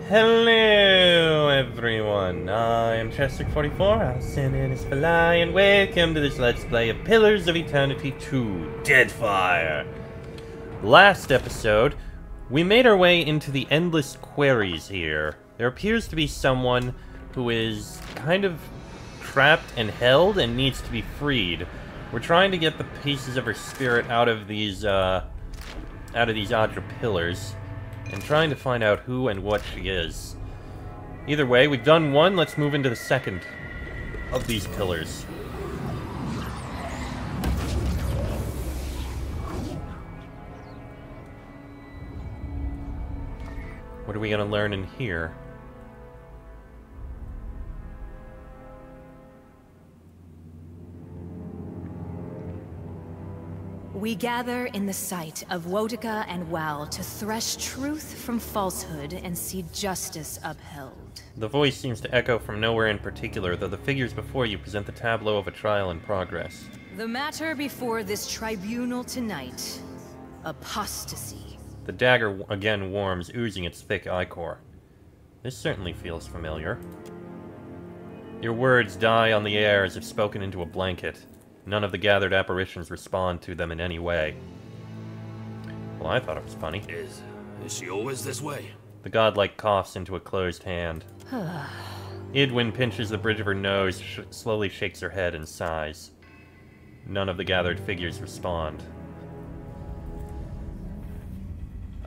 Hello everyone, I'm Chester44, I'll send in his fly, and welcome to this Let's Play of Pillars of Eternity 2, Deadfire. Last episode, we made our way into the endless quarries here. There appears to be someone who is kind of trapped and held and needs to be freed. We're trying to get the pieces of her spirit out of these Adra pillars, and trying to find out who and what she is. Either way, we've done one, let's move into the second of these pillars. What are we gonna learn in here? We gather in the sight of Wotica and Wal to thresh truth from falsehood and see justice upheld. The voice seems to echo from nowhere in particular, though the figures before you present the tableau of a trial in progress. The matter before this tribunal tonight: apostasy. The dagger again warms, oozing its thick ichor. This certainly feels familiar. Your words die on the air as if spoken into a blanket. None of the gathered apparitions respond to them in any way. Well, I thought it was funny. Is she always this way? The godlike coughs into a closed hand. Idwin pinches the bridge of her nose, slowly shakes her head, and sighs. None of the gathered figures respond.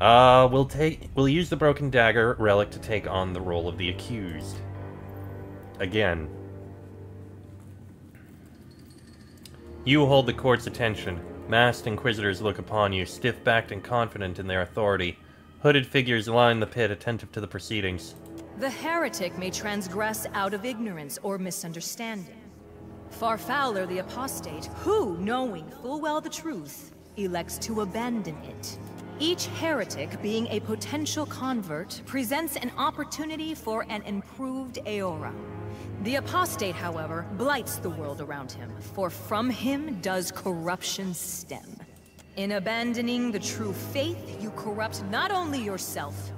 We'll use the broken dagger relic to take on the role of the accused. Again. You hold the court's attention. Masked inquisitors look upon you, stiff-backed and confident in their authority. Hooded figures line the pit, attentive to the proceedings. The heretic may transgress out of ignorance or misunderstanding. Far fouler the apostate, who, knowing full well the truth, elects to abandon it. Each heretic, being a potential convert, presents an opportunity for an improved Aora. The apostate, however, blights the world around him, for from him does corruption stem. In abandoning the true faith, you corrupt not only yourself,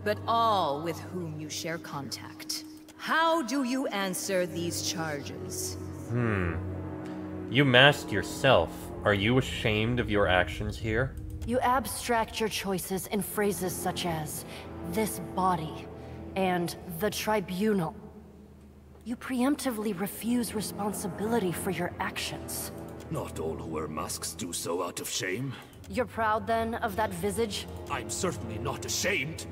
but all with whom you share contact. How do you answer these charges? You mask yourself. Are you ashamed of your actions here? You abstract your choices in phrases such as, this body, and the tribunal. You preemptively refuse responsibility for your actions. Not all who wear masks do so out of shame. You're proud, then, of that visage? I'm certainly not ashamed.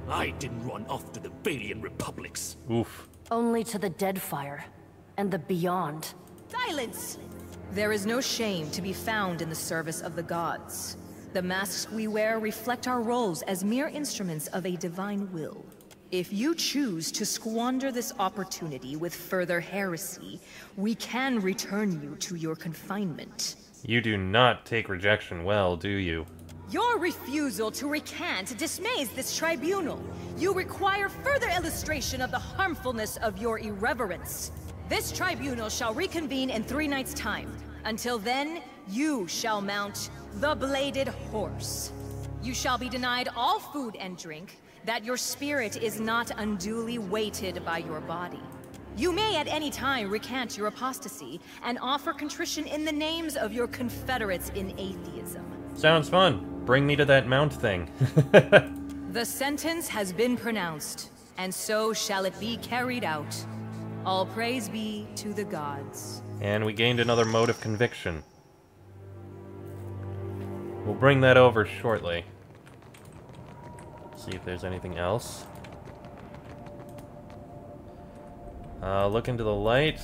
I didn't run off to the Valian republics. Oof. Only to the Deadfire, and the beyond. Silence! There is no shame to be found in the service of the gods. The masks we wear reflect our roles as mere instruments of a divine will. If you choose to squander this opportunity with further heresy, we can return you to your confinement. You do not take rejection well, do you? Your refusal to recant dismays this tribunal. You require further illustration of the harmfulness of your irreverence. This tribunal shall reconvene in 3 nights' time. Until then, you shall mount the Bladed Horse. You shall be denied all food and drink, that your spirit is not unduly weighted by your body. You may at any time recant your apostasy and offer contrition in the names of your confederates in atheism. Sounds fun. Bring me to that mount thing. The sentence has been pronounced, and so shall it be carried out. All praise be to the gods. And we gained another mode of conviction. We'll bring that over shortly. See if there's anything else. Look into the light.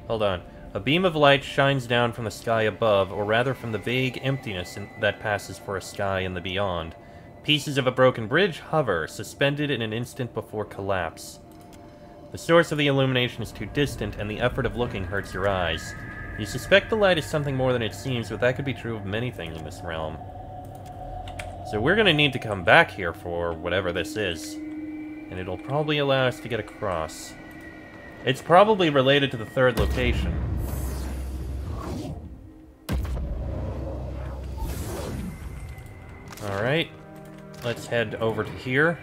Hold on. A beam of light shines down from the sky above, or rather from the vague emptiness that passes for a sky in the beyond. Pieces of a broken bridge hover, suspended in an instant before collapse. The source of the illumination is too distant, and the effort of looking hurts your eyes. You suspect the light is something more than it seems, but that could be true of many things in this realm. So we're gonna need to come back here for whatever this is. And it'll probably allow us to get across. It's probably related to the third location. Alright. Let's head over to here.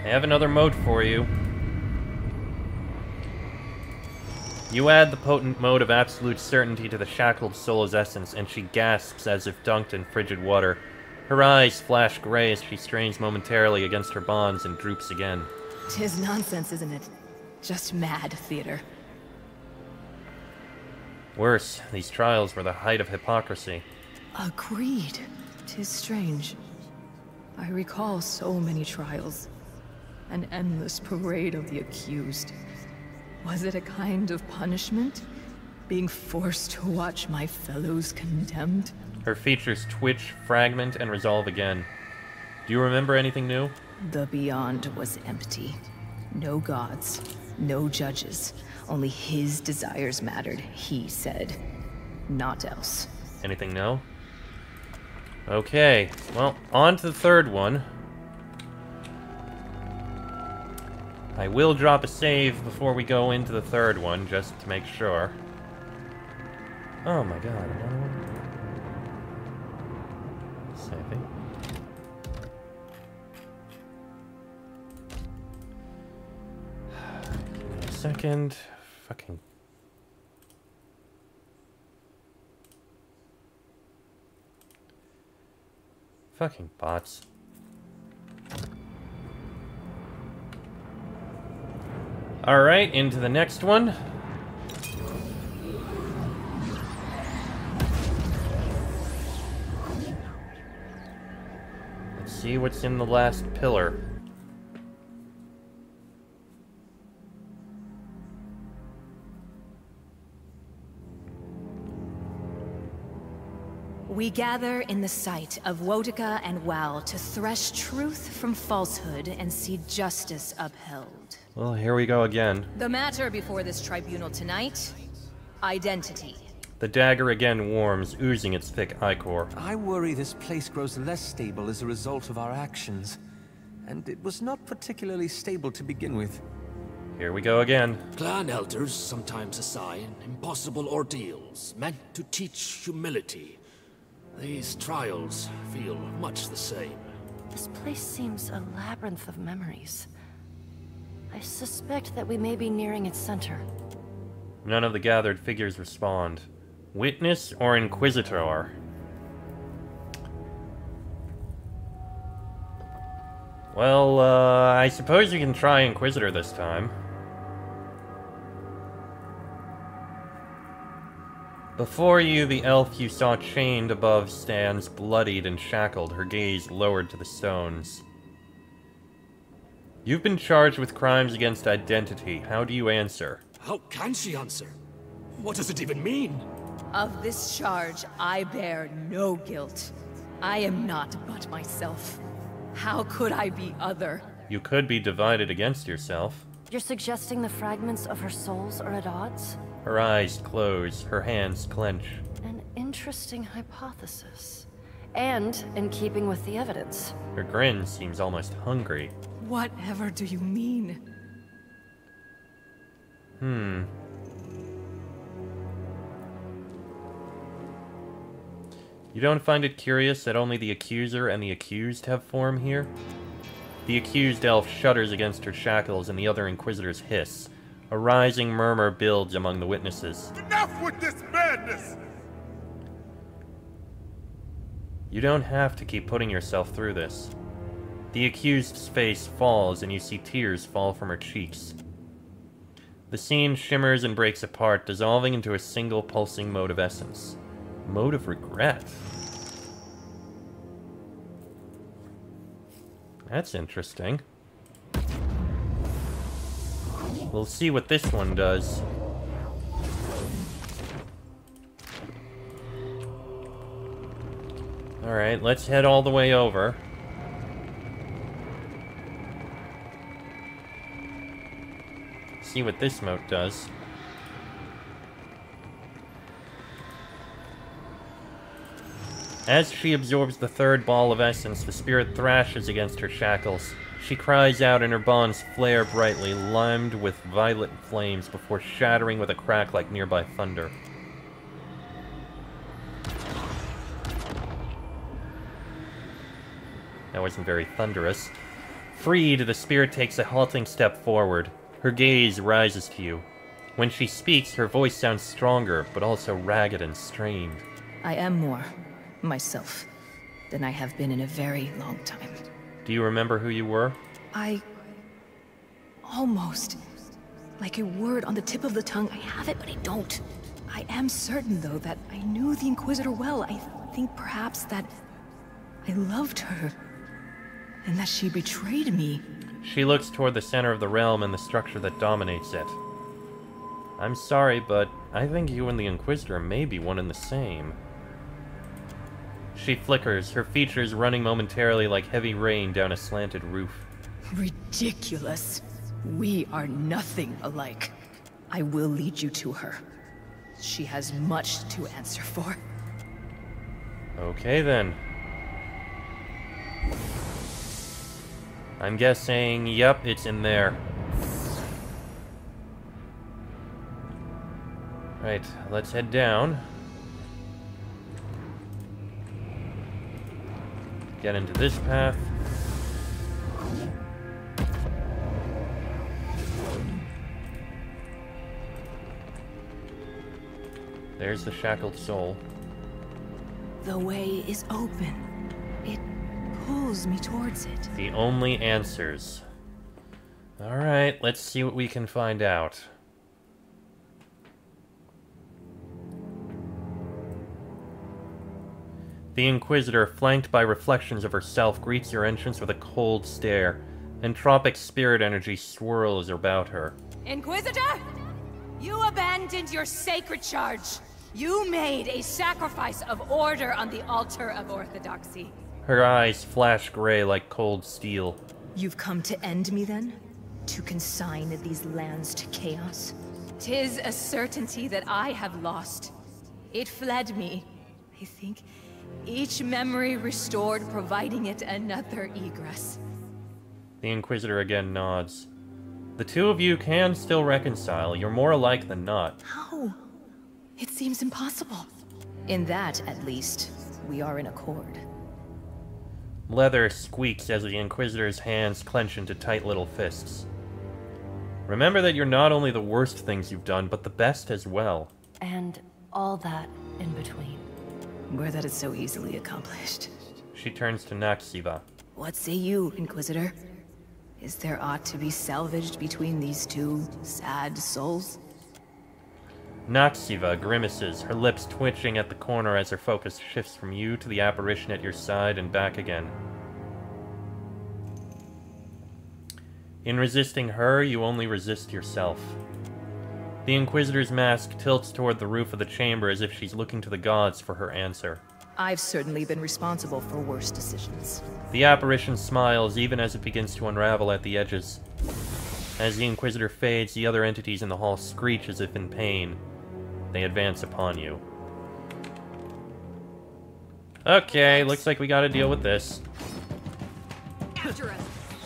I have another mode for you. You add the potent mode of absolute certainty to the shackled soul's essence, and she gasps as if dunked in frigid water. Her eyes flash gray as she strains momentarily against her bonds and droops again. 'Tis nonsense, isn't it? Just mad theater. Worse, these trials were the height of hypocrisy. Agreed. 'Tis strange. I recall so many trials. An endless parade of the accused. Was it a kind of punishment? Being forced to watch my fellows condemned? Her features twitch, fragment, and resolve again. Do you remember anything new? The beyond was empty. No gods, no judges. Only his desires mattered, he said. Not else. Anything no? Okay, well, on to the third one. I will drop a save before we go into the third one, just to make sure. Oh my god, another one? Saving. Give me a second. Fucking... Fucking bots. Alright, into the next one. Let's see what's in the last pillar. We gather in the sight of Wotica and Wal to thresh truth from falsehood and see justice upheld. Well, here we go again. The matter before this tribunal tonight: identity. The dagger again warms, oozing its thick ichor. I worry this place grows less stable as a result of our actions. And it was not particularly stable to begin with. Here we go again. Clan elders sometimes assign impossible ordeals meant to teach humility. These trials feel much the same. This place seems a labyrinth of memories. I suspect that we may be nearing its center. None of the gathered figures respond. Witness or Inquisitor? Well, I suppose you can try Inquisitor this time. Before you, the elf you saw chained above stands bloodied and shackled, her gaze lowered to the stones. You've been charged with crimes against identity. How do you answer? How can she answer? What does it even mean? Of this charge, I bear no guilt. I am not but myself. How could I be other? You could be divided against yourself. You're suggesting the fragments of her souls are at odds? Her eyes close, her hands clench. An interesting hypothesis. And in keeping with the evidence. Her grin seems almost hungry. Whatever do you mean? You don't find it curious that only the accuser and the accused have form here? The accused elf shudders against her shackles and the other inquisitors hiss. A rising murmur builds among the witnesses. Enough with this madness! You don't have to keep putting yourself through this. The accused's face falls and you see tears fall from her cheeks. The scene shimmers and breaks apart, dissolving into a single pulsing mode of essence. Mode of regret. That's interesting. We'll see what this one does. Alright, let's head all the way over. See what this mote does. As she absorbs the third ball of essence, the spirit thrashes against her shackles. She cries out and her bonds flare brightly, limed with violet flames before shattering with a crack like nearby thunder. That wasn't very thunderous. Freed, the spirit takes a halting step forward. Her gaze rises to you. When she speaks, her voice sounds stronger, but also ragged and strained. I am more myself than I have been in a very long time. Do you remember who you were? Almost. Like a word on the tip of the tongue. I have it, but I don't. I am certain, though, that I knew the Inquisitor well. I think perhaps that I loved her. And that she betrayed me. She looks toward the center of the realm and the structure that dominates it. I'm sorry, but I think you and the Inquisitor may be one and the same. She flickers, her features running momentarily like heavy rain down a slanted roof. Ridiculous. We are nothing alike. I will lead you to her. She has much to answer for. Okay, then. I'm guessing, yep, it's in there. Right, let's head down. Get into this path. There's the shackled soul. The way is open. It pulls me towards it. The only answers. Alright, let's see what we can find out. The Inquisitor, flanked by reflections of herself, greets your entrance with a cold stare. Entropic spirit energy swirls about her. Inquisitor! You abandoned your sacred charge. You made a sacrifice of order on the altar of orthodoxy. Her eyes flash gray like cold steel. You've come to end me, then? To consign these lands to chaos? 'Tis a certainty that I have lost. It fled me. I think each memory restored, providing it another egress. The Inquisitor again nods. The two of you can still reconcile. You're more alike than not. How? It seems impossible. In that, at least, we are in accord. Leather squeaks as the Inquisitor's hands clench into tight little fists. Remember that you're not only the worst things you've done, but the best as well. And all that in between. Were that it's so easily accomplished. She turns to Naxiva. What say you, Inquisitor? Is there aught to be salvaged between these two sad souls? Naxiva grimaces, her lips twitching at the corner as her focus shifts from you to the apparition at your side and back again. In resisting her, you only resist yourself. The Inquisitor's mask tilts toward the roof of the chamber as if she's looking to the gods for her answer. I've certainly been responsible for worse decisions. The apparition smiles even as it begins to unravel at the edges. As the Inquisitor fades, the other entities in the hall screech as if in pain. They advance upon you. Okay, looks like we gotta deal with this.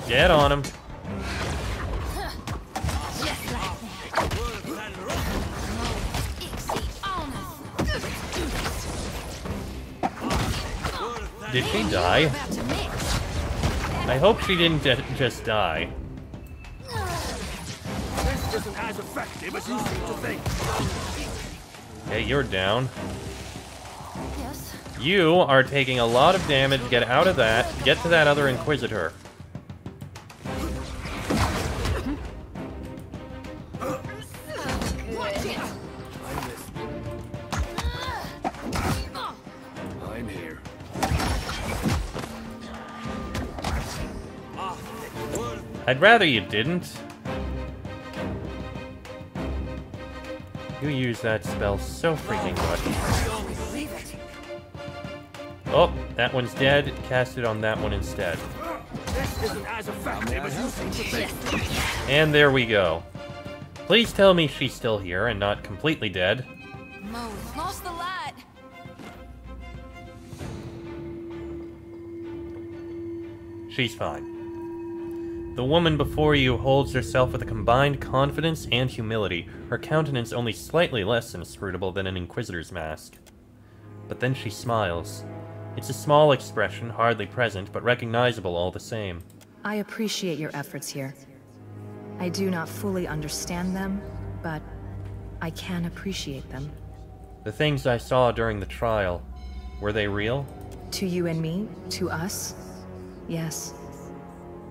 Get on him. Did she die? I hope she didn't just die. This isn't as effective as you seem to think. Okay, you're down. Yes. You are taking a lot of damage. Get out of that. Get to that other Inquisitor. I'm here. I'd rather you didn't. You use that spell so freaking much. Oh, that one's dead. Cast it on that one instead. This isn't as effective as you seem to think. And there we go. Please tell me she's still here and not completely dead. Move. Lost the light. She's fine. The woman before you holds herself with a combined confidence and humility, her countenance only slightly less inscrutable than an Inquisitor's mask. But then she smiles. It's a small expression, hardly present, but recognizable all the same. I appreciate your efforts here. I do not fully understand them, but I can appreciate them. The things I saw during the trial, were they real? To you and me? To us? Yes.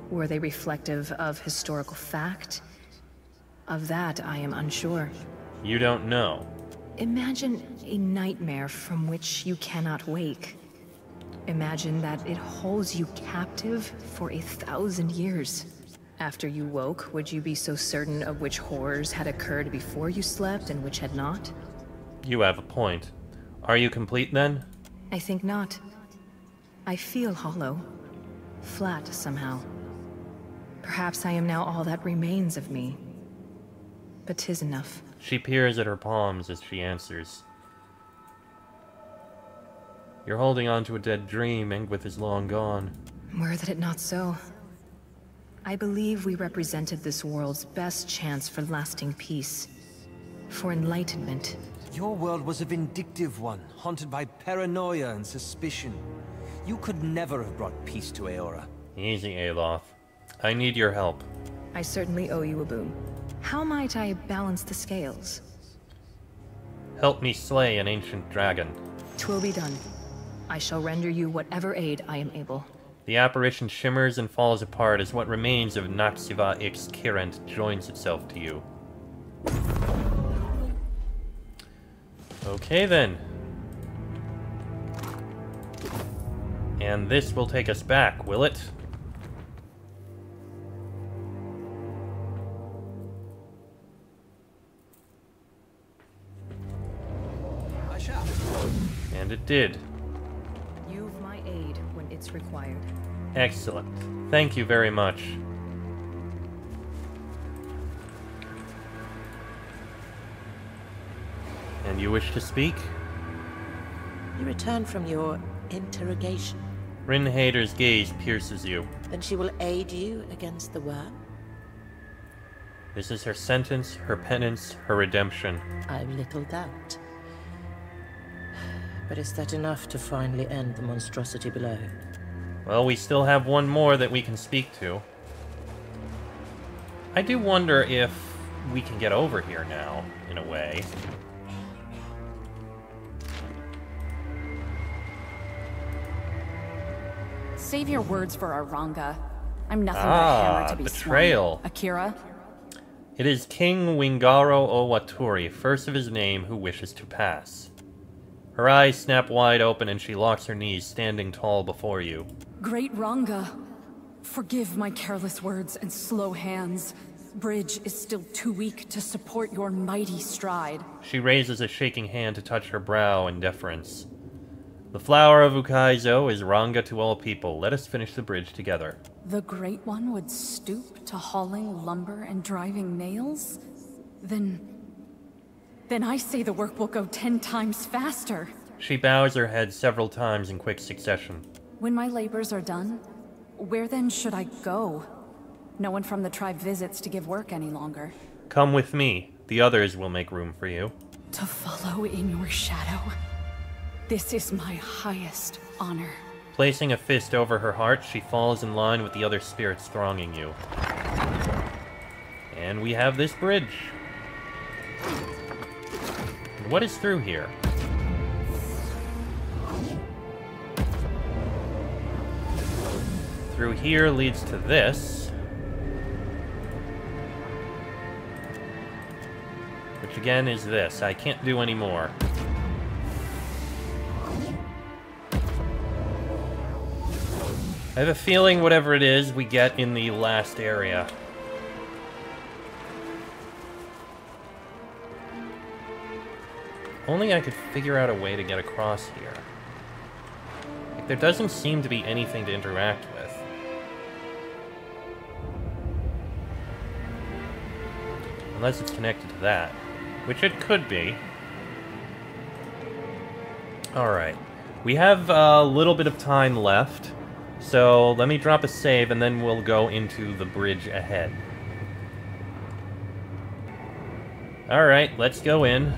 Were they reflective of historical fact? Of that, I am unsure. You don't know. Imagine a nightmare from which you cannot wake. Imagine that it holds you captive for 1,000 years. After you woke, would you be so certain of which horrors had occurred before you slept and which had not? You have a point. Are you complete then? I think not. I feel hollow. Flat somehow. Perhaps I am now all that remains of me. But 'tis enough. She peers at her palms as she answers. You're holding on to a dead dream, Ingwith is long gone. Were that it not so. I believe we represented this world's best chance for lasting peace. For enlightenment. Your world was a vindictive one, haunted by paranoia and suspicion. You could never have brought peace to Eora. Easy, Aloth. I need your help. I certainly owe you a boon. How might I balance the scales? Help me slay an ancient dragon. 'Twill be done. I shall render you whatever aid I am able. The apparition shimmers and falls apart as what remains of Naxiva Ix Kirent joins itself to you. Okay then. And this will take us back, will it? I shall. And it did. You've my aid when it's required. Excellent. Thank you very much. And you wish to speak? You return from your interrogation. Rinhader's gaze pierces you. Then she will aid you against the worm? This is her sentence, her penance, her redemption. I've little doubt. But is that enough to finally end the monstrosity below? Well, we still have one more that we can speak to. I do wonder if we can get over here now, in a way. Save your words for Aranga. I'm nothing but a hammer to be betrayal. swung. Akira? It is King Wingaro Owaturi, first of his name, who wishes to pass. Her eyes snap wide open and she locks her knees, standing tall before you. Great Ranga. Forgive my careless words and slow hands. Bridge is still too weak to support your mighty stride. She raises a shaking hand to touch her brow in deference. The flower of Ukaizo is Ranga to all people. Let us finish the bridge together. The Great One would stoop to hauling lumber and driving nails? Then I say the work will go 10 times faster. She bows her head several times in quick succession. When my labors are done, where then should I go? No one from the tribe visits to give work any longer. Come with me. The others will make room for you. To follow in your shadow? This is my highest honor. Placing a fist over her heart, she falls in line with the other spirits thronging you. And we have this bridge. What is through here? Through here leads to this. Which again is this. I can't do any more. I have a feeling whatever it is, we get in the last area. Only I could figure out a way to get across here. Like, there doesn't seem to be anything to interact with. Unless it's connected to that. Which it could be. Alright. We have a little bit of time left. So let me drop a save and then we'll go into the bridge ahead. Alright, let's go in.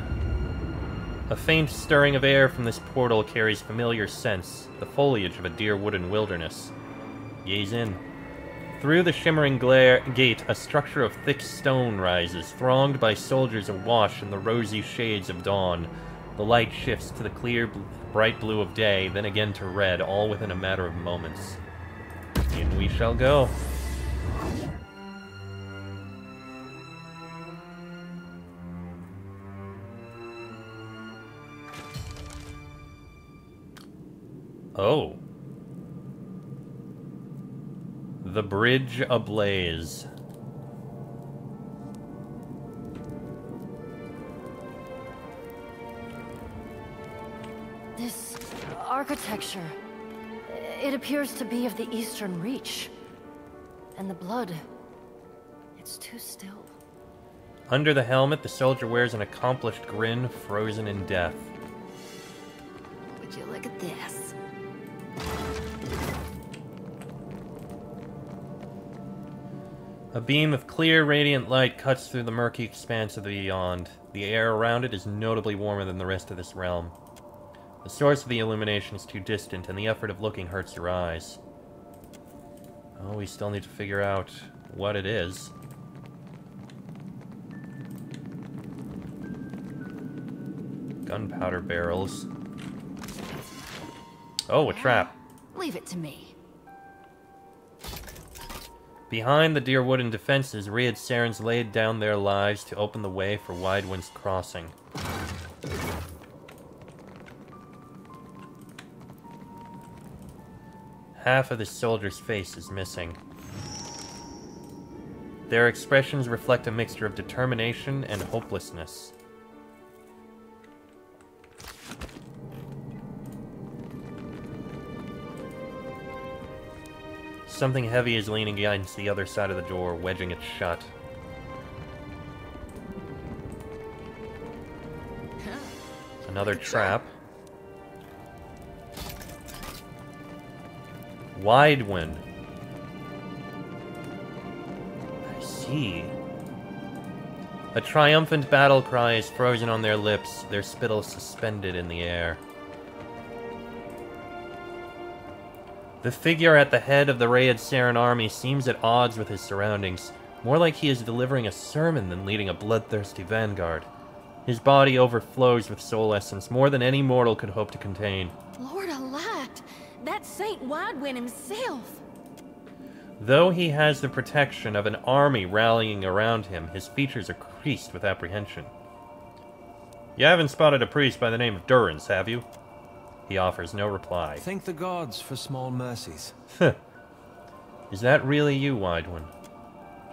A faint stirring of air from this portal carries familiar scents, the foliage of a dear wooden wilderness. Gaze in. Through the shimmering gate, a structure of thick stone rises, thronged by soldiers awash in the rosy shades of dawn. The light shifts to the clear, bright blue of day, then again to red, all within a matter of moments. In we shall go. Oh. The bridge ablaze. This architecture, it appears to be of the Eastern Reach. And the blood, it's too still. Under the helmet, the soldier wears an accomplished grin, frozen in death. Would you look at this? A beam of clear, radiant light cuts through the murky expanse of the beyond. The air around it is notably warmer than the rest of this realm. The source of the illumination is too distant, and the effort of looking hurts your eyes. Oh, we still need to figure out what it is. Gunpowder barrels. Oh, a trap. Leave it to me. Behind the dear wooden defenses, Rhyd Serans laid down their lives to open the way for Widewind's crossing. Half of the soldier's face is missing. Their expressions reflect a mixture of determination and hopelessness. Something heavy is leaning against the other side of the door, wedging it shut. Another trap. Widewind. I see. A triumphant battle cry is frozen on their lips, their spittle suspended in the air. The figure at the head of the Rhyd Seran army seems at odds with his surroundings, more like he is delivering a sermon than leading a bloodthirsty vanguard. His body overflows with soul essence, more than any mortal could hope to contain. Lord alight! That's Saint Widewind himself! Though he has the protection of an army rallying around him, his features are creased with apprehension. You haven't spotted a priest by the name of Durrance, have you? He offers no reply. Thank the gods for small mercies. Is that really you, Widewind?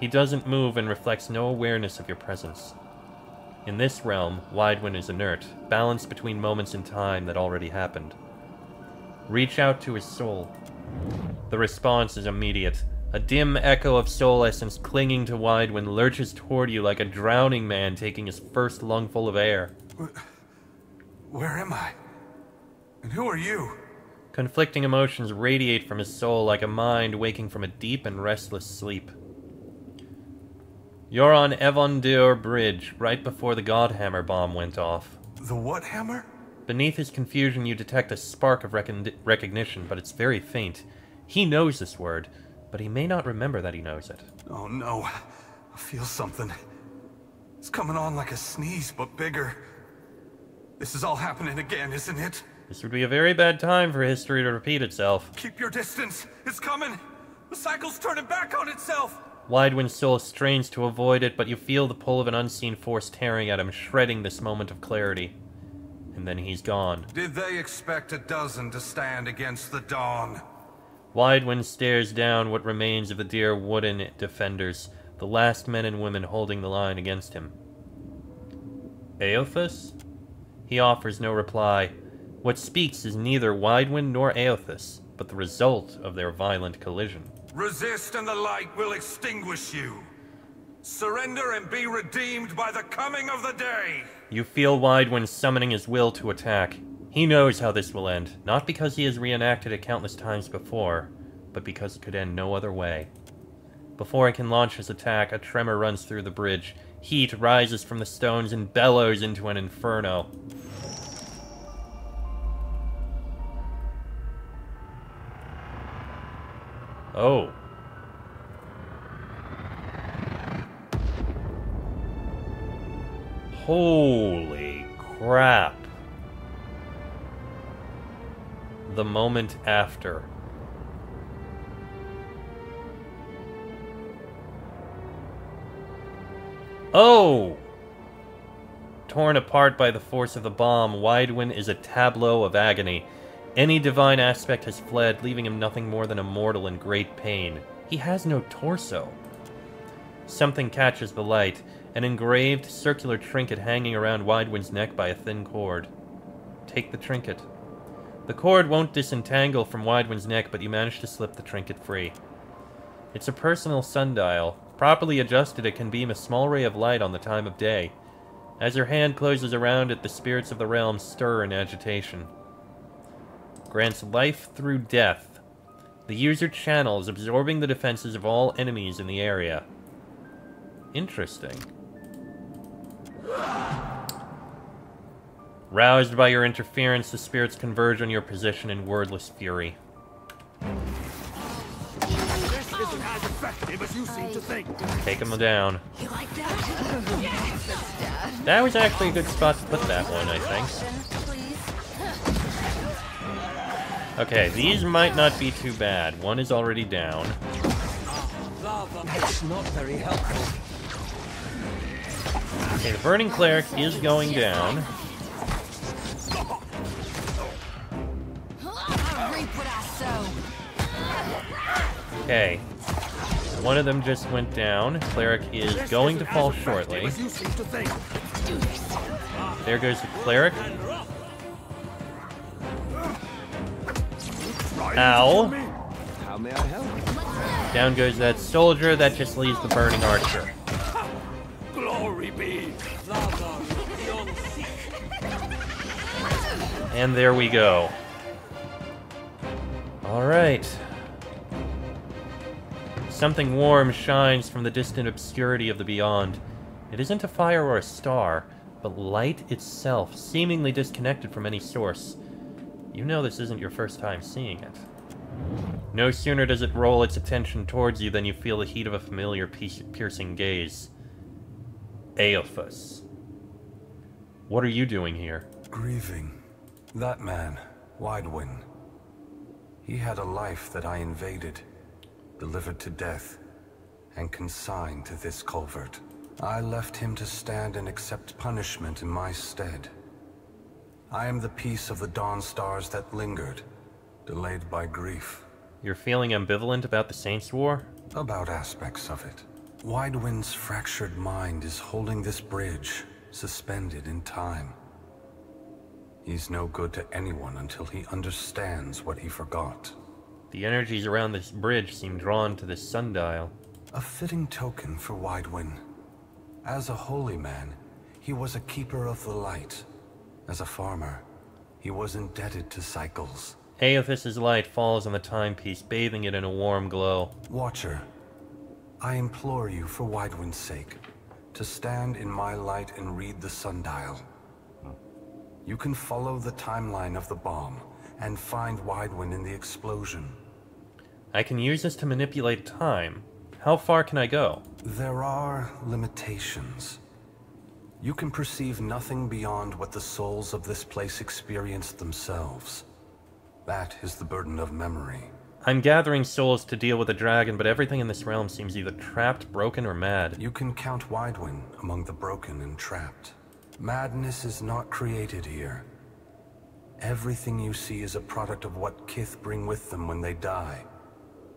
He doesn't move and reflects no awareness of your presence. In this realm, Widewind is inert, balanced between moments in time that already happened. Reach out to his soul. The response is immediate. A dim echo of soul essence clinging to Widewind lurches toward you like a drowning man taking his first lungful of air. Where am I? And who are you? Conflicting emotions radiate from his soul like a mind waking from a deep and restless sleep. You're on Evondir Bridge, right before the Godhammer bomb went off. The what hammer? Beneath his confusion, you detect a spark of recognition, but it's very faint. He knows this word, but he may not remember that he knows it. Oh no, I feel something. It's coming on like a sneeze, but bigger. This is all happening again, isn't it? This would be a very bad time for history to repeat itself. Keep your distance. It's coming. The cycle's turning back on itself. Widewind's soul strains to avoid it, but you feel the pull of an unseen force tearing at him, shredding this moment of clarity. And then he's gone. Did they expect a dozen to stand against the dawn? Widewind stares down what remains of the dear wooden defenders, the last men and women holding the line against him. Eothas? He offers no reply. What speaks is neither Widewind nor Eothas, but the result of their violent collision. Resist and the light will extinguish you. Surrender and be redeemed by the coming of the day. You feel Widewind summoning his will to attack. He knows how this will end, not because he has reenacted it countless times before, but because it could end no other way. Before he can launch his attack, a tremor runs through the bridge. Heat rises from the stones and bellows into an inferno. Oh. Holy crap. The moment after. Oh! Torn apart by the force of the bomb, Weidwin is a tableau of agony. Any divine aspect has fled, leaving him nothing more than a mortal in great pain. He has no torso. Something catches the light, an engraved circular trinket hanging around Weidwin's neck by a thin cord. Take the trinket. The cord won't disentangle from Weidwin's neck, but you manage to slip the trinket free. It's a personal sundial. Properly adjusted, it can beam a small ray of light on the time of day. As your hand closes around it, the spirits of the realm stir in agitation. Grants life through death. The user channels, absorbing the defenses of all enemies in the area. Interesting. Roused by your interference, the spirits converge on your position in wordless fury. This isn't as effective as you seem to think. Take him down. You like that? That was actually a good spot to put that one, I think. Okay, these might not be too bad. One is already down. That's not very helpful. Okay, the Burning Cleric is going down. Okay. One of them just went down. Cleric is going to fall shortly. There goes the Cleric. Ow. How may I help? Down goes that soldier. That just leaves the Burning Archer. Glory be. And there we go. Alright. Something warm shines from the distant obscurity of the beyond. It isn't a fire or a star, but light itself, seemingly disconnected from any source. You know this isn't your first time seeing it. No sooner does it roll its attention towards you than you feel the heat of a familiar piercing gaze. Aophus. What are you doing here? Grieving. That man, Weidwin. He had a life that I invaded, delivered to death, and consigned to this culvert. I left him to stand and accept punishment in my stead. I am the piece of the dawn stars that lingered, delayed by grief. You're feeling ambivalent about the Saints' War? About aspects of it. Weidwin's fractured mind is holding this bridge, suspended in time. He's no good to anyone until he understands what he forgot. The energies around this bridge seem drawn to this sundial. A fitting token for Weidwin. As a holy man, he was a keeper of the light. As a farmer, he was indebted to cycles. Aophus's light falls on the timepiece, bathing it in a warm glow. Watcher, I implore you for Weidwin's sake, to stand in my light and read the sundial. You can follow the timeline of the bomb, and find Weidwin in the explosion. I can use this to manipulate time. How far can I go? There are limitations. You can perceive nothing beyond what the souls of this place experienced themselves. That is the burden of memory. I'm gathering souls to deal with the dragon, but everything in this realm seems either trapped, broken, or mad. You can count Weidwin among the broken and trapped. Madness is not created here. Everything you see is a product of what Kith bring with them when they die.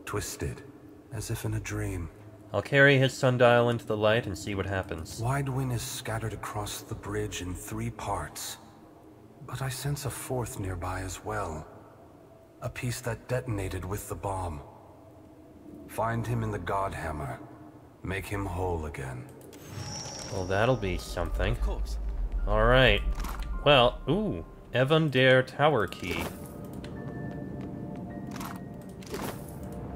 Twisted, as if in a dream. I'll carry his sundial into the light and see what happens. Weidwin is scattered across the bridge in 3 parts. But I sense a 4th nearby as well. A piece that detonated with the bomb. Find him in the Godhammer. Make him whole again. Well, that'll be something. Of course. Alright. Well, ooh. Evandair Tower Key.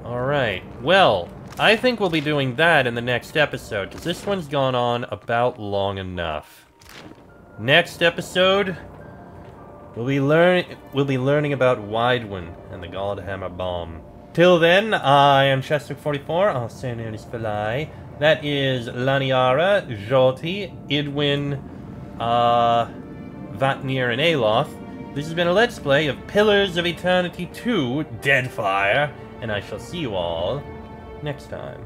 Alright. Well, I think we'll be doing that in the next episode, because this one's gone on about long enough. Next episode, we'll be learning about Weidwin and the Godhammer Bomb. Till then, I am Chester44, also known as Falai. That is Laniara, Jolty, Idwin, Vatnir and Aloth. This has been a Let's Play of Pillars of Eternity 2, Deadfire, and I shall see you all next time.